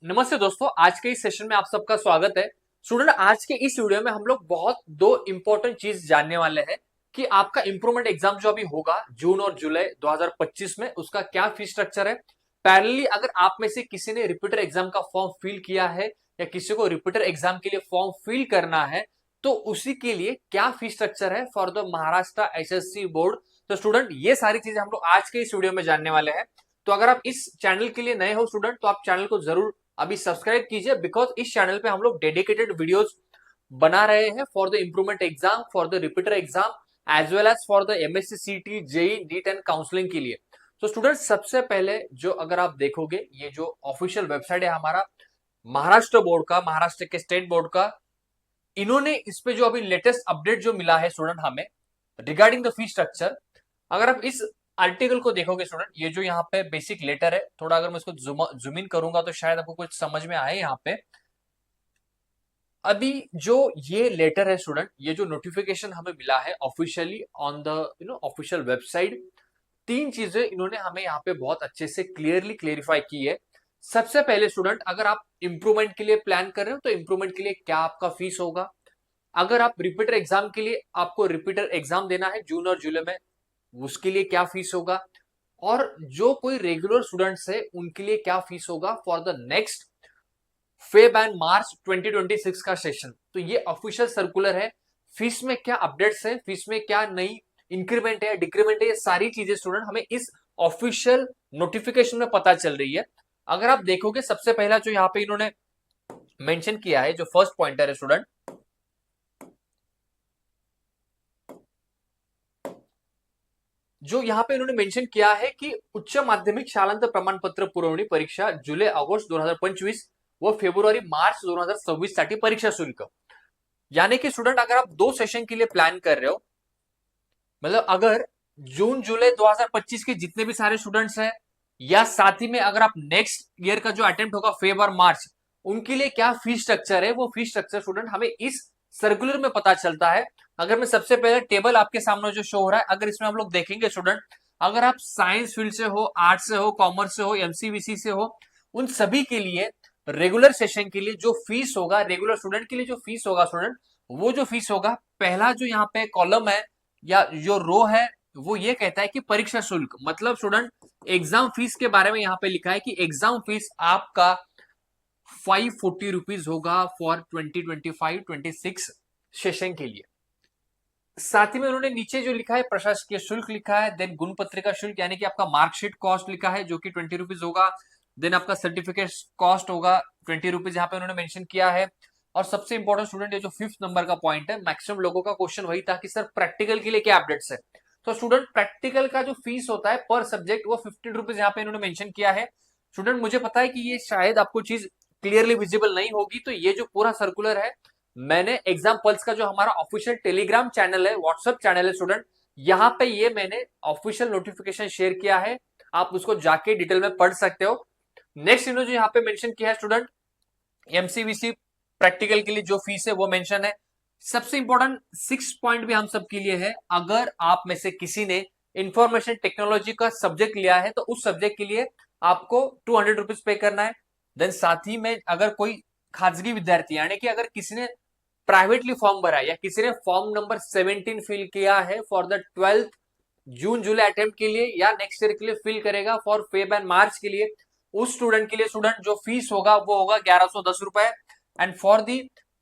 नमस्ते दोस्तों, आज के इस सेशन में आप सबका स्वागत है। स्टूडेंट, आज के इस वीडियो में हम लोग बहुत दो इंपॉर्टेंट चीज जानने वाले हैं कि आपका इंप्रूवमेंट एग्जाम जो अभी होगा जून और जुलाई 2025 में, उसका क्या फीस स्ट्रक्चर है। पैरेलली अगर आप में से किसी ने रिपीटर एग्जाम का फॉर्म फिल किया है या किसी को रिपीटर एग्जाम के लिए फॉर्म फिल करना है, तो उसी के लिए क्या फीस स्ट्रक्चर है for the Maharashtra SSC board. तो स्टूडेंट, ये सारी चीजें हम लोग आज के इस वीडियो में जानने वाले हैं। तो अगर आप इस चैनल के लिए नए हो स्टूडेंट, तो आप चैनल को जरूर अभी सब्सक्राइब कीजिए, बिकॉज इस चैनल पे हम लोग डेडिकेटेड वीडियोस बना रहे हैं for the improvement exam, for the repeater exam as well as for the MSC CT JEE NEET and counselling के लिए। तो स्टूडेंट, सबसे पहले जो अगर आप देखोगे, ये जो ऑफिशियल वेबसाइट है हमारा महाराष्ट्र बोर्ड का, महाराष्ट्र के स्टेट बोर्ड का, इन्होंने इस पे जो अभी लेटेस्ट अपडेट जो मिला है स्टूडेंट हमें रिगार्डिंग द फी स्ट्रक्चर, अगर आप इस आर्टिकल को देखोगे स्टूडेंट, ये जो यहाँ पे बेसिक लेटर है, थोड़ा अगर मैं इसको जूम इन करूंगा तो शायद आपको कुछ समझ में आए। यहाँ पे अभी जो ये लेटर है स्टूडेंट, ये जो नोटिफिकेशन हमें मिला है officially on the official website, तीन चीजें इन्होंने हमें यहाँ पे बहुत अच्छे से क्लियरली क्लेरिफाई की है। सबसे पहले स्टूडेंट, अगर आप इंप्रूवमेंट के लिए प्लान कर रहे हो तो इंप्रूवमेंट के लिए क्या आपका फीस होगा। अगर आप रिपीटर एग्जाम के लिए, आपको रिपीटर एग्जाम देना है जून और जुलाई में, उसके लिए क्या फीस होगा। और जो कोई रेगुलर स्टूडेंट्स है उनके लिए क्या फीस होगा for the next Feb and March 2026 का सेशन। तो ये ऑफिशियल सर्कुलर है। फीस में क्या अपडेट्स है, फीस में क्या नई इंक्रीमेंट है, डिक्रीमेंट है, ये सारी चीजें स्टूडेंट हमें इस ऑफिशियल नोटिफिकेशन में पता चल रही है। अगर आप देखोगे, सबसे पहला जो यहाँ पे इन्होंने मेंशन किया है, जो फर्स्ट पॉइंटर है स्टूडेंट, जो यहाँ पे इन्होंने मेंशन किया है कि उच्च माध्यमिक शालांत प्रमाणपत्र पुरवणी परीक्षा जुलै ऑगस्ट 2025 व फेब्रुवारी मार्च 2026 साठी परीक्षा शुल्क। यानी कि स्टूडेंट, अगर आप दो सेशन के लिए प्लान कर रहे हो, मतलब अगर जून जुलाई 2025 के जितने भी सारे स्टूडेंट्स हैं, या साथ ही में अगर आप नेक्स्ट ईयर का जो अटेम्प्ट होगा फेब और मार्च, उनके लिए क्या फीस स्ट्रक्चर है, वो फीस स्ट्रक्चर स्टूडेंट हमें इस सर्कुलर में पता चलता है। अगर मैं सबसे पहले टेबल आपके सामने जो शो हो रहा है, अगर इसमें हम लोग देखेंगे स्टूडेंट, अगर आप साइंस फील्ड से हो, आर्ट्स से हो, कॉमर्स से हो, एमसीवीसी से हो, उन सभी के लिए रेगुलर सेशन के लिए जो फीस होगा, रेगुलर स्टूडेंट के लिए जो फीस होगा स्टूडेंट, वो जो फीस होगा, पहला जो यहाँ पे कॉलम है या जो रो है, वो ये कहता है कि परीक्षा शुल्क, मतलब स्टूडेंट एग्जाम फीस के बारे में यहाँ पे लिखा है कि एग्जाम फीस आपका 540 रुपीज होगा फॉर 2025-26 सेशन के लिए। साथ ही में उन्होंने नीचे जो लिखा है प्रशासकीय शुल्क लिखा है, देन गुण पत्रिका शुल्क यानी कि आपका मार्कशीट कॉस्ट लिखा है जो कि 20 रुपीज होगा, देन आपका सर्टिफिकेट कॉस्ट होगा 20 रुपीज, यहाँ पे उन्होंने मेंशन किया है। और सबसे इंपॉर्टेंट स्टूडेंट, ये जो फिफ्थ नंबर का पॉइंट है, मैक्सिमम लोगों का क्वेश्चन वही था कि सर प्रैक्टिकल के लिए क्या अपडेट्स है। तो स्टूडेंट, प्रैक्टिकल का जो फीस होता है पर सब्जेक्ट, वो 15 रुपीज यहाँ पे इन्होंने मेंशन किया है। स्टूडेंट, मुझे पता है कि ये शायद आपको चीज क्लियरली विजिबल नहीं होगी, तो ये जो पूरा सर्कुलर है, मैंने एग्जाम पल्स का जो हमारा ऑफिशियल टेलीग्राम चैनल है, व्हाट्सएप चैनल है स्टूडेंट, यहाँ पे ये मैंने ऑफिशियल नोटिफिकेशन शेयर किया है, आप उसको जाके डिटेल में पढ़ सकते हो। नेक्स्ट इन्होंने जो यहाँ पे मेंशन किया है स्टूडेंट, एमसीवीसी प्रैक्टिकल के लिए जो फीस है वो मेंशन है। सबसे इंपॉर्टेंट 6 पॉइंट भी हम सबके लिए है, अगर आप में से किसी ने इंफॉर्मेशन टेक्नोलॉजी का सब्जेक्ट लिया है तो उस सब्जेक्ट के लिए आपको 200 रुपीज पे करना है। देन साथ ही में अगर कोई खाजगी विद्यार्थी, यानी कि अगर किसी ने प्राइवेटली फॉर्म भरा है या किसी ने फॉर्म नंबर 17 फिल किया है for the 12th June July attempt के लिए या नेक्स्ट ईयर के लिए फिल करेगा फॉर फेब एंड मार्च के लिए, उस स्टूडेंट के लिए स्टूडेंट जो फीस होगा वो होगा 1110 रुपए। And for the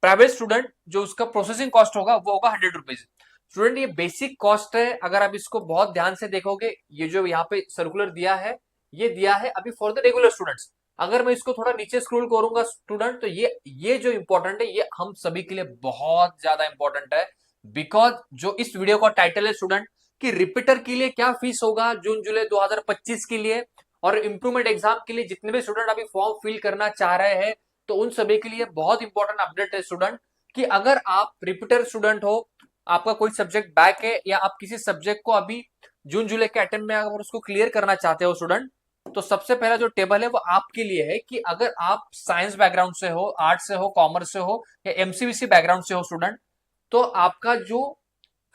private student जो उसका प्रोसेसिंग कॉस्ट होगा वो होगा 100 रुपीज। स्टूडेंट, ये बेसिक कॉस्ट है, अगर आप इसको बहुत ध्यान से देखोगे, ये जो यहाँ पे सर्कुलर दिया है, ये दिया है अभी फॉर द रेगुलर स्टूडेंट्स। अगर मैं इसको थोड़ा नीचे स्क्रॉल करूंगा स्टूडेंट, तो ये जो इंपॉर्टेंट है, ये हम सभी के लिए बहुत ज्यादा इंपॉर्टेंट है, बिकॉज जो इस वीडियो का टाइटल है स्टूडेंट कि रिपीटर के लिए क्या फीस होगा जून जुलाई 2025 के लिए, और इंप्रूवमेंट एग्जाम के लिए जितने भी स्टूडेंट अभी फॉर्म फिल करना चाह रहे हैं, तो उन सभी के लिए बहुत इंपॉर्टेंट अपडेट है स्टूडेंट कि अगर आप रिपीटर स्टूडेंट हो, आपका कोई सब्जेक्ट बैक है या आप किसी सब्जेक्ट को अभी जून जुलाई के अटेम्प्ट में अगर उसको क्लियर करना चाहते हो स्टूडेंट, तो सबसे पहला जो टेबल है वो आपके लिए है कि अगर आप साइंस बैकग्राउंड से हो, आर्ट्स से हो, कॉमर्स से हो या एमसीवीसी बैकग्राउंड से हो स्टूडेंट, तो आपका जो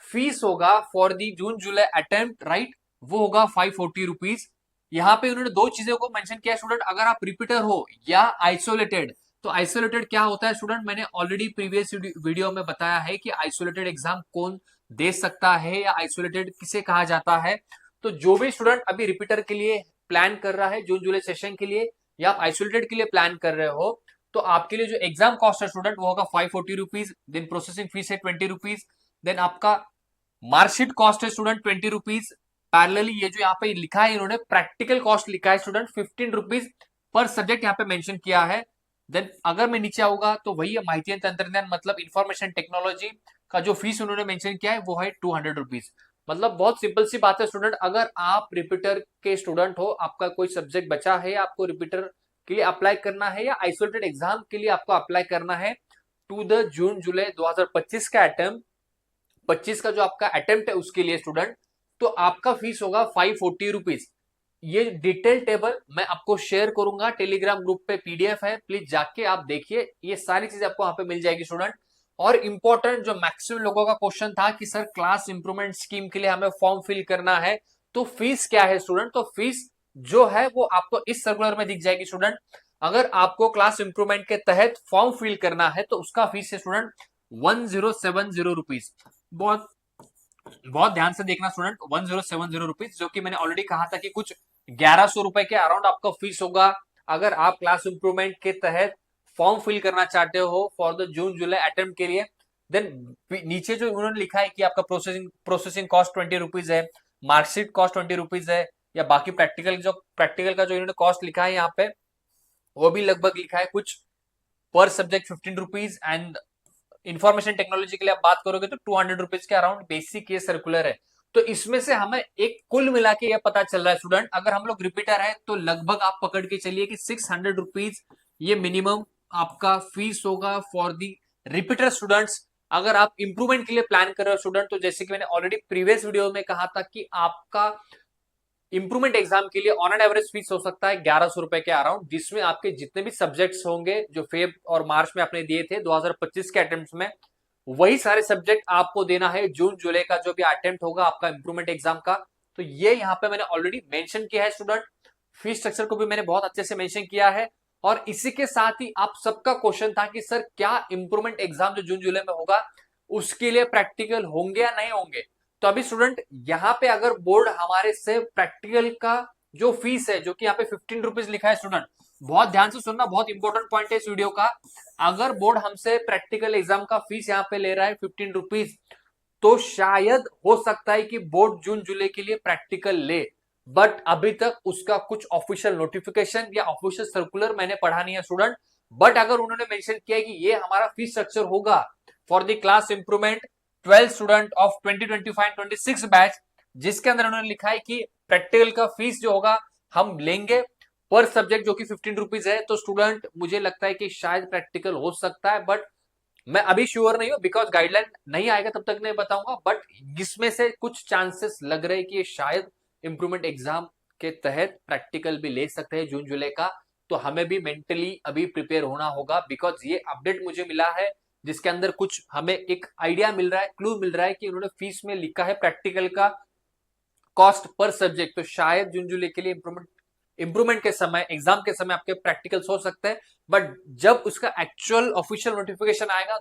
फीस होगा for the June July attempt, right, वो होगा 540 रुपीज। यहाँ पे उन्होंने दो चीजों को मेंशन किया स्टूडेंट, अगर आप रिपीटर हो या आइसोलेटेड। तो आइसोलेटेड क्या होता है स्टूडेंट, मैंने ऑलरेडी प्रीवियस वीडियो में बताया है कि आइसोलेटेड एग्जाम कौन दे सकता है या आइसोलेटेड किसे कहा जाता है। तो जो भी स्टूडेंट अभी रिपीटर के लिए प्लान कर रहा है जून जुलाई सेशन के लिए, या आप आइसोलेटेड के लिए प्लान कर रहे हो, तो आपके लिए जो एग्जाम कॉस्ट है स्टूडेंट वो होगा 540 रुपीज, देन प्रोसेसिंग फीस है 20 रुपीज, देन आपका मार्कशीट कॉस्ट है स्टूडेंट 20 रुपीज। पैरेलली ये जो यहाँ पे लिखा है इन्होंने प्रैक्टिकल कॉस्ट लिखा है स्टूडेंट 15 रुपीज पर सब्जेक्ट यहाँ पे मेंशन किया है। देन अगर मैं नीचे आऊंगा तो वही है माहिती एंड तंत्रज्ञान मतलब इंफॉर्मेशन टेक्नोलॉजी का जो फीस उन्होंने मेंशन किया है वो है 200 रुपीज। मतलब बहुत सिंपल सी बात है स्टूडेंट, अगर आप रिपीटर के स्टूडेंट हो, आपका कोई सब्जेक्ट बचा है, आपको रिपीटर के लिए अप्लाई करना है या आइसोलेटेड एग्जाम के लिए आपको अप्लाई करना है टू द जून जुलाई 2025 का अटेम्प्ट, 25 का जो आपका अटेम्प्ट है उसके लिए स्टूडेंट, तो आपका फीस होगा 540 रुपीज। ये डिटेल टेबल मैं आपको शेयर करूंगा टेलीग्राम ग्रुप पे, पीडीएफ है, प्लीज जाके आप देखिए, ये सारी चीजें आपको वहां पे मिल जाएगी स्टूडेंट। और इंपॉर्टेंट जो मैक्सिमम लोगों का क्वेश्चन था कि सर क्लास इंप्रूवमेंट स्कीम के लिए हमें फॉर्म फिल करना है तो फीस क्या है स्टूडेंट, तो फीस जो है वो आपको इस सर्कुलर में दिख जाएगी स्टूडेंट। अगर आपको क्लास इंप्रूवमेंट के तहत फॉर्म फिल करना है तो उसका फीस है स्टूडेंट 1070 रुपीज। बहुत बहुत ध्यान से देखना स्टूडेंट, 1070 रुपीज, जो कि मैंने ऑलरेडी कहा था कि कुछ 1100 रुपए के अराउंड आपका फीस होगा अगर आप क्लास इंप्रूवमेंट के तहत फॉर्म फिल करना चाहते हो for the June July attempt के लिए। देन नीचे जो उन्होंने लिखा है कि आपका प्रोसेसिंग कॉस्ट 20 रुपीज है, मार्कशीट कॉस्ट 20 रुपीज है, या बाकी प्रैक्टिकल का जो इन्होंने कॉस्ट लिखा है यहाँ पे वो भी लगभग लिखा है कुछ पर subject 15 rupees, and information technology के लिए आप बात करोगे तो 200 रुपीज के अराउंड बेसिक ये सर्कुलर है। तो इसमें से हमें एक कुल मिला के ये पता चल रहा है स्टूडेंट, अगर हम लोग रिपीटर है तो लगभग आप पकड़ के चलिए कि 600 रुपीज ये मिनिमम आपका फीस होगा फॉर दी रिपीटर स्टूडेंट्स। अगर आप इंप्रूवमेंट के लिए प्लान कर रहे हो स्टूडेंट, तो जैसे कि मैंने ऑलरेडी प्रीवियस वीडियो में कहा था कि आपका इंप्रूवमेंट एग्जाम के लिए ऑन एन एवरेज फीस हो सकता है 1100 रुपए के अराउंड, जिसमें आपके जितने भी सब्जेक्ट्स होंगे जो फेब और मार्च में आपने दिए थे 2025 के अटेम्प्ट में, वही सारे सब्जेक्ट आपको देना है जून जुलाई का जो भी अटेम्प्ट होगा आपका इंप्रूवमेंट एग्जाम का। तो ये यहाँ पे मैंने ऑलरेडी मेंशन किया है स्टूडेंट, फीस स्ट्रक्चर को भी मैंने बहुत अच्छे से मेंशन किया है। और इसी के साथ ही आप सबका क्वेश्चन था कि सर क्या इंप्रूवमेंट एग्जाम जो जून जुलाई में होगा उसके लिए प्रैक्टिकल होंगे या नहीं होंगे। तो अभी स्टूडेंट यहाँ पे अगर बोर्ड हमारे से प्रैक्टिकल का जो फीस है, जो कि यहाँ पे 15 रुपीज लिखा है स्टूडेंट, बहुत ध्यान से सुनना, बहुत इंपॉर्टेंट पॉइंट है इस वीडियो का। अगर बोर्ड हमसे प्रैक्टिकल एग्जाम का फीस यहाँ पे ले रहा है 15 रुपीज, तो शायद हो सकता है कि बोर्ड जून जुलाई के लिए प्रैक्टिकल ले, बट अभी तक उसका कुछ ऑफिशियल नोटिफिकेशन या ऑफिशियल सर्कुलर मैंने पढ़ा नहीं है स्टूडेंट। बट अगर उन्होंने मेंशन किया है कि ये हमारा फीस स्ट्रक्चर होगा for the class improvement 12 student of 2025-26 batch, जिसके अंदर उन्होंने लिखा है कि प्रैक्टिकल का फीस जो होगा हम लेंगे पर सब्जेक्ट जो कि 15 रुपीज है, तो स्टूडेंट मुझे लगता है कि शायद प्रैक्टिकल हो सकता है, बट मैं अभी श्योर नहीं हूं बिकॉज गाइडलाइन नहीं आएगा तब तक नहीं बताऊंगा। बट इसमें से कुछ चांसेस लग रहे हैं कि शायद इंप्रूवमेंट एग्जाम के तहत प्रैक्टिकल भी ले सकते हैं जून जुलाई का। तो हमें भी मेंटली अभी प्रिपेयर होना होगा, बिकॉज ये अपडेट मुझे मिला है जिसके अंदर कुछ हमें एक आइडिया मिल रहा है, क्लू मिल रहा है कि उन्होंने फीस में लिखा है प्रैक्टिकल का कॉस्ट पर सब्जेक्ट। तो शायद जून जुलाई के लिए इंप्रूवमेंट के समय, एग्जाम के समय आपके प्रैक्टिकल्स हो सकते हैं, बट जब उसका एक्चुअल ऑफिशियल नोटिफिकेशन आएगा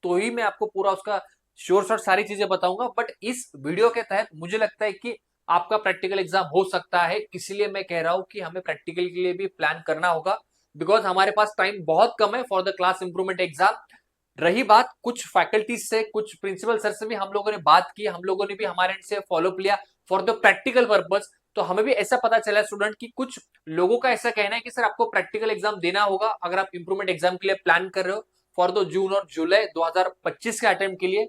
तो ही मैं आपको पूरा उसका श्योर शॉर्ट सारी चीजें बताऊंगा। बट इस वीडियो के तहत मुझे लगता है कि आपका प्रैक्टिकल एग्जाम हो सकता है, इसलिए मैं कह रहा हूं कि हमें प्रैक्टिकल के लिए भी प्लान करना होगा, बिकॉज हमारे पास टाइम बहुत कम है for the class improvement exam. रही बात कुछ फैकल्टीज से, कुछ प्रिंसिपल सर से भी हम लोगों ने बात की, हम लोगों ने भी हमारे एंड से फॉलोअप लिया फॉर द प्रैक्टिकल पर्पज। तो हमें भी ऐसा पता चला स्टूडेंट कि कुछ लोगों का ऐसा कहना है कि सर आपको प्रैक्टिकल एग्जाम देना होगा अगर आप इंप्रूवमेंट एग्जाम के लिए प्लान कर रहे हो फॉर द जून और जुलाई 2025 के अटेम्प्ट के लिए।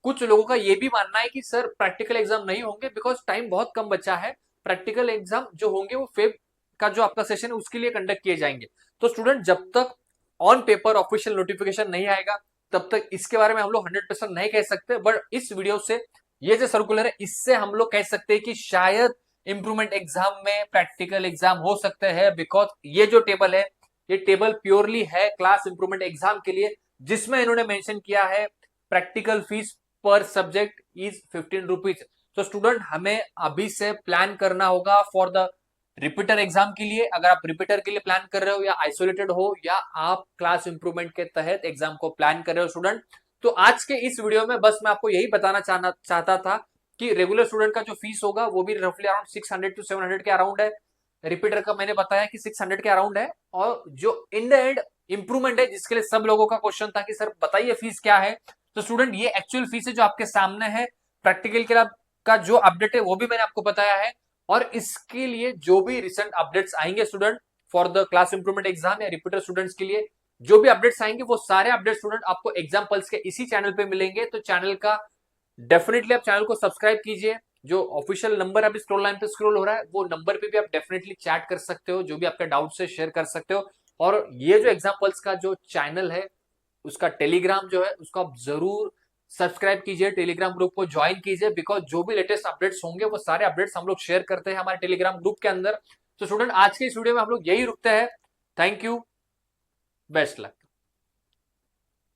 कुछ लोगों का ये भी मानना है कि सर प्रैक्टिकल एग्जाम नहीं होंगे बिकॉज टाइम बहुत कम बचा है, प्रैक्टिकल एग्जाम जो होंगे वो फेब का जो आपका सेशन है उसके लिए कंडक्ट किए जाएंगे। तो स्टूडेंट जब तक ऑन पेपर ऑफिशियल नोटिफिकेशन नहीं आएगा तब तक इसके बारे में हम लोग 100% नहीं कह सकते, बट इस वीडियो से ये जो सर्कुलर है इससे हम लोग कह सकते हैं कि शायद इंप्रूवमेंट एग्जाम में प्रैक्टिकल एग्जाम हो सकते हैं, बिकॉज ये जो टेबल है ये टेबल प्योरली है क्लास इंप्रूवमेंट एग्जाम के लिए, जिसमें इन्होंने मेंशन किया है प्रैक्टिकल फीस पर सब्जेक्ट इज 15 रुपीज। तो स्टूडेंट हमें अभी से प्लान करना होगा फॉर द रिपीटर एग्जाम के लिए, अगर आप रिपीटर के लिए प्लान कर रहे हो या आइसोलेटेड हो या आप क्लास इंप्रूवमेंट के तहत एग्जाम को प्लान कर रहे हो स्टूडेंट, तो आज के इस वीडियो में बस मैं आपको यही बताना चाहता था कि रेगुलर स्टूडेंट का जो फीस होगा वो भी रफली अराउंड 600 to 700 के अराउंड है। रिपीटर का मैंने बताया कि 600 के अराउंड है। और जो इन द एंड इंप्रूवमेंट है, जिसके लिए सब लोगों का क्वेश्चन था कि सर बताइए फीस क्या है, तो स्टूडेंट ये एक्चुअल फीस है जो आपके सामने है। प्रैक्टिकल का जो अपडेट है वो भी मैंने आपको बताया है। और इसके लिए जो भी रिसेंट अपडेट्स आएंगे student for the class improvement exam या रिपीटर स्टूडेंट्स के लिए जो भी अपडेट्स आएंगे वो सारे अपडेट स्टूडेंट आपको एग्जाम्पल्स के इसी चैनल पे मिलेंगे। तो चैनल का डेफिनेटली आप चैनल को सब्सक्राइब कीजिए। जो ऑफिशियल नंबर अभी स्क्रॉल लाइन पे स्क्रॉल हो रहा है वो नंबर पे भी आप डेफिनेटली चैट कर सकते हो, जो भी आपका डाउट है शेयर कर सकते हो। और ये जो एग्जाम्पल्स का जो चैनल है उसका टेलीग्राम जो है उसको आप जरूर सब्सक्राइब कीजिए, टेलीग्राम ग्रुप को ज्वाइन कीजिए, बिकॉज जो भी लेटेस्ट अपडेट्स होंगे वो सारे अपडेट्स हम लोग शेयर करते हैं हमारे टेलीग्राम ग्रुप के अंदर। तो स्टूडेंट आज के इस वीडियो में हम लोग यही रुकते हैं। Thank you, best luck.